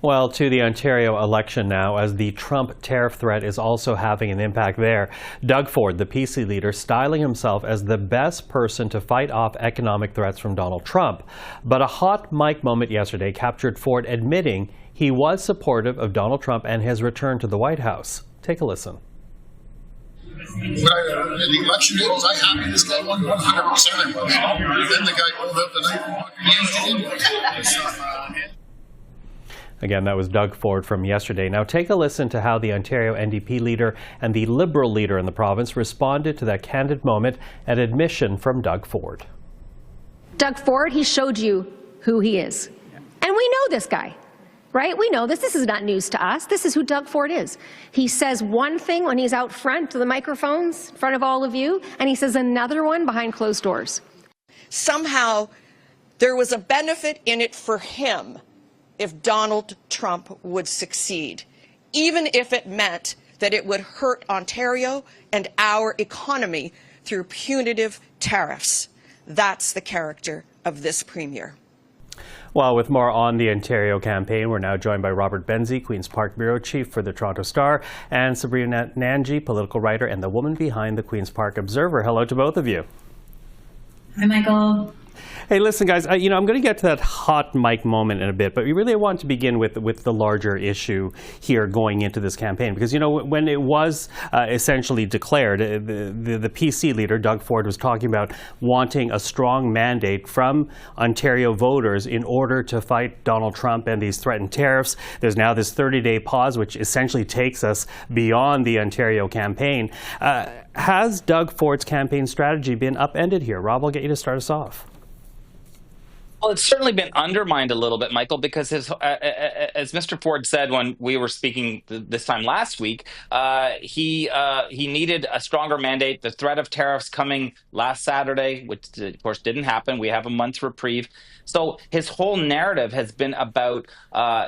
Well, to the Ontario election now, as the Trump tariff threat is also having an impact there. Doug Ford, the PC leader, styling himself as the best person to fight off economic threats from Donald Trump. But a hot mic moment yesterday captured Ford admitting he was supportive of Donald Trump and his return to the White House. Take a listen. When the election day, was I happy this guy won? 100% I was. Then the guy pulled out the knife. Again, that was Doug Ford from yesterday. Now take a listen to how the Ontario NDP leader and the Liberal leader in the province responded to that candid moment and admission from Doug Ford. Doug Ford, he showed you who he is. And we know this guy, right? We know this. This is not news to us. This is who Doug Ford is. He says one thing when he's out front to the microphones in front of all of you, and he says another one behind closed doors. Somehow there was a benefit in it for him if Donald Trump would succeed, even if it meant that it would hurt Ontario and our economy through punitive tariffs. That's the character of this premier. Well, with more on the Ontario campaign, we're now joined by Robert Benzie, Queen's Park Bureau Chief for the Toronto Star, and Sabrina Nanji, political writer and the woman behind the Queen's Park Observer. Hello to both of you. Hi, Michael. Hey, listen, guys, I'm going to get to that hot mic moment in a bit, but we really want to begin with the larger issue here going into this campaign. Because, when it was essentially declared, the PC leader, Doug Ford, was talking about wanting a strong mandate from Ontario voters in order to fight Donald Trump and these threatened tariffs. There's now this 30-day pause, which essentially takes us beyond the Ontario campaign. Has Doug Ford's campaign strategy been upended here? Rob, I'll get you to start us off. Well, it's certainly been undermined a little bit, Michael, because as Mr. Ford said when we were speaking this time last week, he needed a stronger mandate. The threat of tariffs coming last Saturday, which of course didn't happen. We have a month's reprieve. So his whole narrative has been about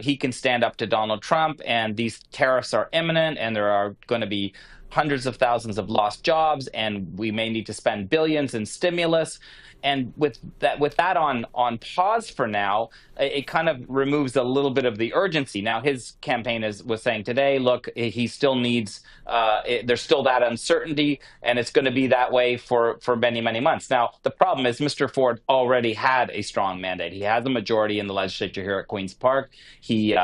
he can stand up to Donald Trump and these tariffs are imminent and there are going to be hundreds of thousands of lost jobs and we may need to spend billions in stimulus. And with that on pause for now, it kind of removes a little bit of the urgency. Now, his campaign was saying today, look, he still needs, there's still that uncertainty, and it's going to be that way for many, many months. Now, the problem is Mr. Ford already had a strong mandate. He has a majority in the legislature here at Queen's Park. He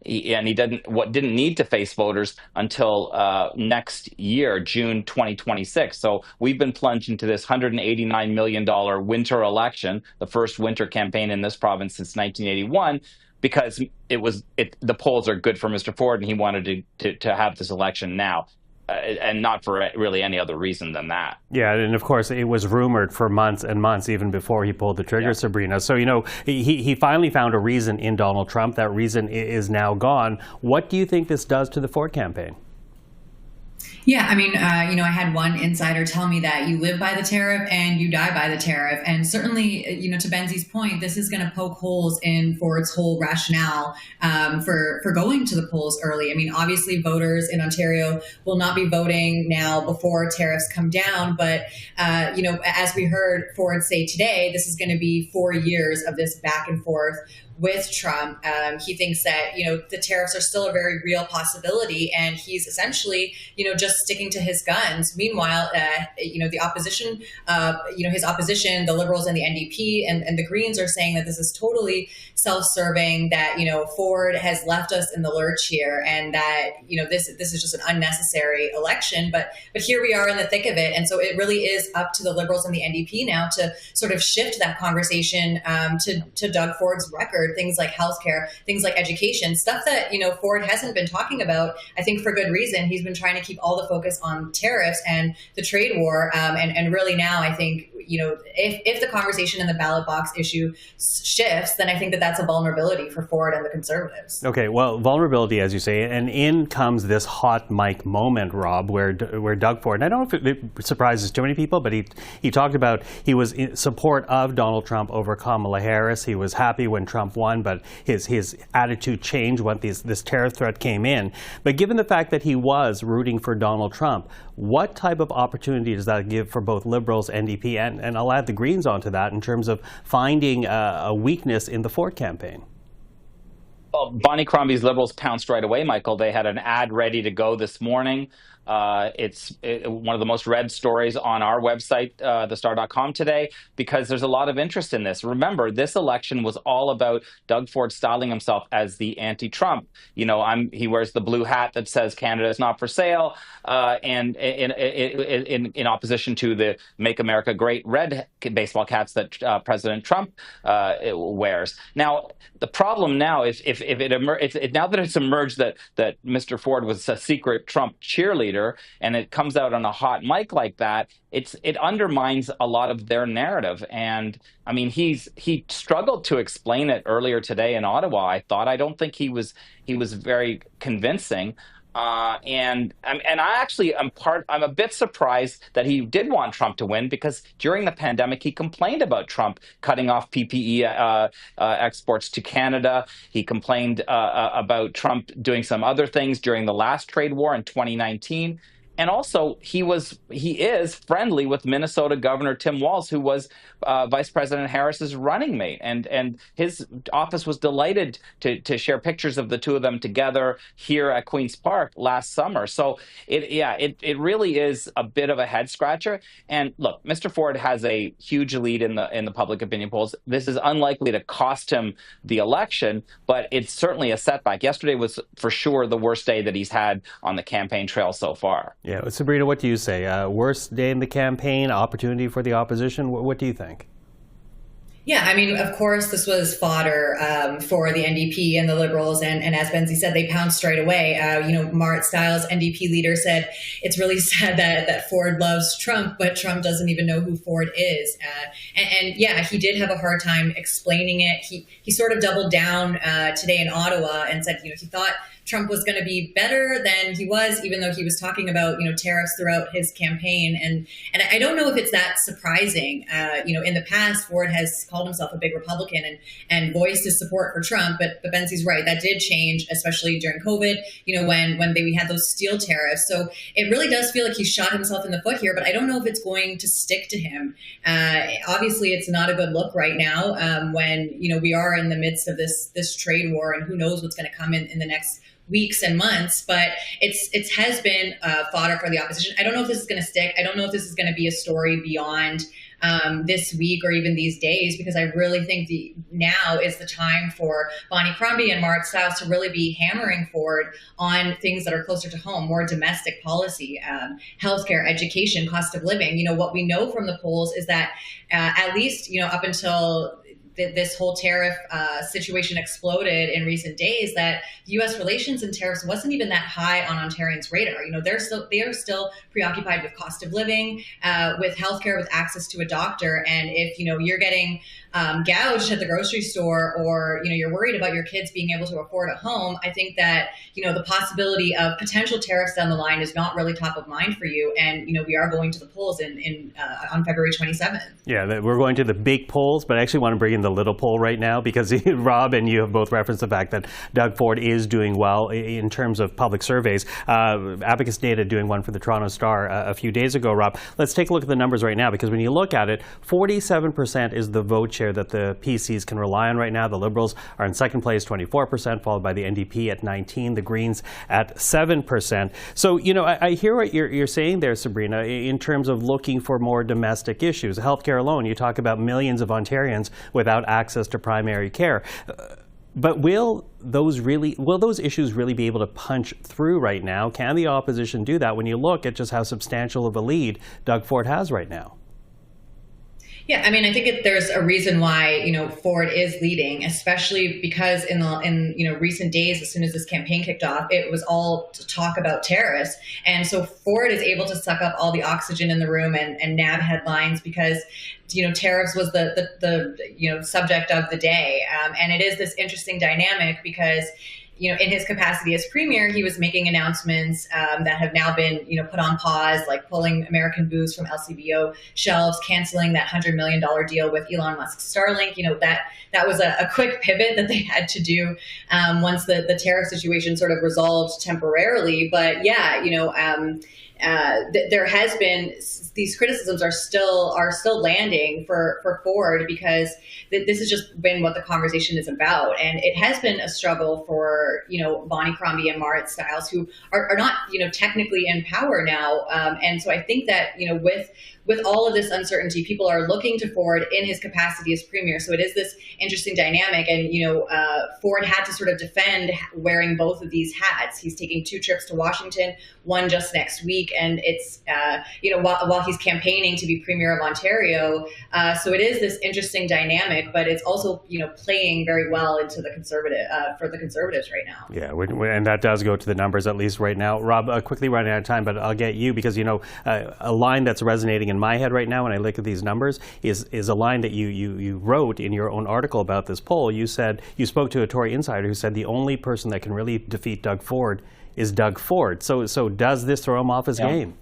didn't need to face voters until next year, June 2026. So we've been plunged into this $189 million winter election, the first winter campaign in this province since 1981, because the polls are good for Mr. Ford, and he wanted to have this election now. And not for really any other reason than that. Yeah, and of course it was rumored for months and months even before he pulled the trigger, yeah. Sabrina. So, he finally found a reason in Donald Trump. That reason is now gone. What do you think this does to the Ford campaign? Yeah, I mean, I had one insider tell me that you live by the tariff and you die by the tariff. And certainly, to Benzie's point, this is going to poke holes in Ford's whole rationale for going to the polls early. I mean, obviously, voters in Ontario will not be voting now before tariffs come down. But, as we heard Ford say today, this is going to be 4 years of this back and forth with Trump. He thinks that, the tariffs are still a very real possibility, and he's essentially, just sticking to his guns. Meanwhile, the opposition, his opposition, the Liberals and the NDP and the Greens are saying that this is totally self-serving, that, Ford has left us in the lurch here, and that, this is just an unnecessary election. But here we are in the thick of it. And so it really is up to the Liberals and the NDP now to sort of shift that conversation to Doug Ford's record. Things like healthcare, things like education, stuff that, Ford hasn't been talking about, I think for good reason. He's been trying to keep all the focus on tariffs and the trade war. And really now, I think, if the conversation in the ballot box issue shifts, then I think that that's a vulnerability for Ford and the Conservatives. Okay, well, vulnerability, as you say, and in comes this hot mic moment, Rob, where Doug Ford, and I don't know if it surprises too many people, but he talked about he was in support of Donald Trump over Kamala Harris. He was happy when Trump won, but his attitude changed when this tariff threat came in. But given the fact that he was rooting for Donald Trump, what type of opportunity does that give for both Liberals, NDP, and I'll add the Greens onto that in terms of finding a weakness in the Ford campaign? Well, Bonnie Crombie's Liberals pounced right away, Michael. They had an ad ready to go this morning. It's one of the most read stories on our website, thestar.com today, because there's a lot of interest in this. Remember, this election was all about Doug Ford styling himself as the anti-Trump. He wears the blue hat that says Canada is not for sale, and in opposition to the Make America Great red baseball caps that President Trump wears. Now, the problem now is now that it's emerged that Mr. Ford was a secret Trump cheerleader, and it comes out on a hot mic like that, it undermines a lot of their narrative. And I mean, he struggled to explain it earlier today in Ottawa. I don't think he was very convincing. And I actually I'm a bit surprised that he did want Trump to win, because during the pandemic he complained about Trump cutting off PPE exports to Canada. He complained about Trump doing some other things during the last trade war in 2019. And also, he is friendly with Minnesota Governor Tim Walz, who was Vice President Harris's running mate, and his office was delighted to share pictures of the two of them together here at Queen's Park last summer. So it really is a bit of a head scratcher. And look, Mr. Ford has a huge lead in the public opinion polls. This is unlikely to cost him the election, but it's certainly a setback. Yesterday was for sure the worst day that he's had on the campaign trail so far. Yeah, Sabrina, what do you say? Worst day in the campaign, opportunity for the opposition? What do you think? Yeah, I mean, of course, this was fodder for the NDP and the Liberals. And as Benzie said, they pounced right away. Mart Stiles, NDP leader, said it's really sad that Ford loves Trump, but Trump doesn't even know who Ford is. And yeah, he did have a hard time explaining it. He sort of doubled down today in Ottawa and said, he thought Trump was going to be better than he was, even though he was talking about, tariffs throughout his campaign. And I don't know if it's that surprising. In the past, Ford has called himself a big Republican and voiced his support for Trump. But Benzie's right. That did change, especially during COVID, when we had those steel tariffs. So it really does feel like he shot himself in the foot here. But I don't know if it's going to stick to him. Obviously, it's not a good look right now when, we are in the midst of this trade war, and who knows what's going to come in the next weeks and months, but it has been fodder for the opposition. I don't know if this is going to stick. I don't know if this is going to be a story beyond this week or even these days, because I really think now is the time for Bonnie Crombie and Mart Stiles to really be hammering forward on things that are closer to home, more domestic policy, healthcare, education, cost of living. What we know from the polls is that at least, up until this whole tariff situation exploded in recent days, that U.S. relations and tariffs wasn't even that high on Ontarians' radar. They are still preoccupied with cost of living, with healthcare, with access to a doctor. And if you're getting gouged at the grocery store, or you're worried about your kids being able to afford a home, I think that the possibility of potential tariffs down the line is not really top of mind for you. And we are going to the polls on February 27th. Yeah, we're going to the big polls, but I actually want to bring in the little poll right now, because Rob and you have both referenced the fact that Doug Ford is doing well in terms of public surveys. Abacus Data doing one for the Toronto Star a few days ago, Rob. Let's take a look at the numbers right now, because when you look at it, 47% is the vote share that the PCs can rely on right now. The Liberals are in second place, 24%, followed by the NDP at 19%, the Greens at 7%. So, I hear what you're saying there, Sabrina, in terms of looking for more domestic issues. Healthcare alone, you talk about millions of Ontarians without access to primary care. But will those issues really be able to punch through right now? Can the opposition do that when you look at just how substantial of a lead Doug Ford has right now? Yeah, I mean, I think there's a reason why, Ford is leading, especially because in recent days, as soon as this campaign kicked off, it was all to talk about tariffs. And so Ford is able to suck up all the oxygen in the room and nab headlines because, tariffs was the subject of the day. And it is this interesting dynamic because, in his capacity as premier, he was making announcements that have now been, put on pause, like pulling American booze from LCBO shelves, canceling that $100 million deal with Elon Musk's Starlink. That was a quick pivot that they had to do once the tariff situation sort of resolved temporarily. But yeah, there has been, these criticisms are still landing for Ford, because this has just been what the conversation is about. And it has been a struggle for, Bonnie Crombie and Marit Stiles, who are not, technically in power now. And so I think that, with all of this uncertainty, people are looking to Ford in his capacity as premier. So it is this interesting dynamic. And, Ford had to sort of defend wearing both of these hats. He's taking 2 trips to Washington, one just next week. And it's, while he's campaigning to be premier of Ontario. So it is this interesting dynamic, but it's also, playing very well into the for the Conservatives right now. Yeah, and that does go to the numbers, at least right now. Rob, quickly running out of time, but I'll get you, because, a line that's resonating in my head right now when I look at these numbers is a line that you wrote in your own article about this poll. You said, you spoke to a Tory insider who said the only person that can really defeat Doug Ford is Doug Ford. So does this throw him off his game?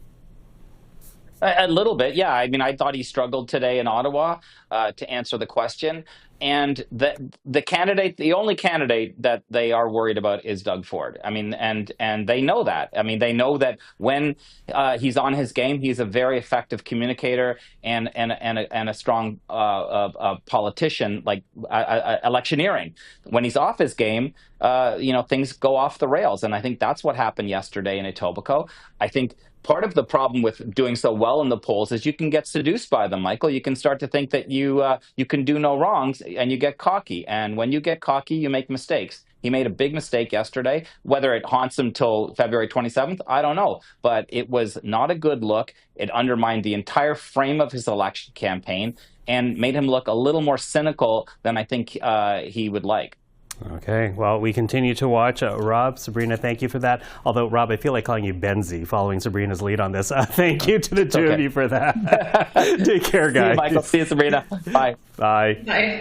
A little bit, yeah. I mean, I thought he struggled today in Ottawa to answer the question. And the only candidate that they are worried about is Doug Ford. I mean, and they know that. I mean, they know that when he's on his game, he's a very effective communicator and a strong politician, like electioneering. When he's off his game, things go off the rails. And I think that's what happened yesterday in Etobicoke. I think part of the problem with doing so well in the polls is you can get seduced by them, Michael. You can start to think that you can do no wrongs, and you get cocky. And when you get cocky, you make mistakes. He made a big mistake yesterday. Whether it haunts him till February 27th, I don't know. But it was not a good look. It undermined the entire frame of his election campaign and made him look a little more cynical than I think he would like. Okay, well, we continue to watch. Rob, Sabrina, thank you for that. Although, Rob, I feel like calling you Benzie following Sabrina's lead on this. Thank you to the two of you for that. Take care, guys. See you, Michael. See you, Sabrina. Bye. Bye. Bye.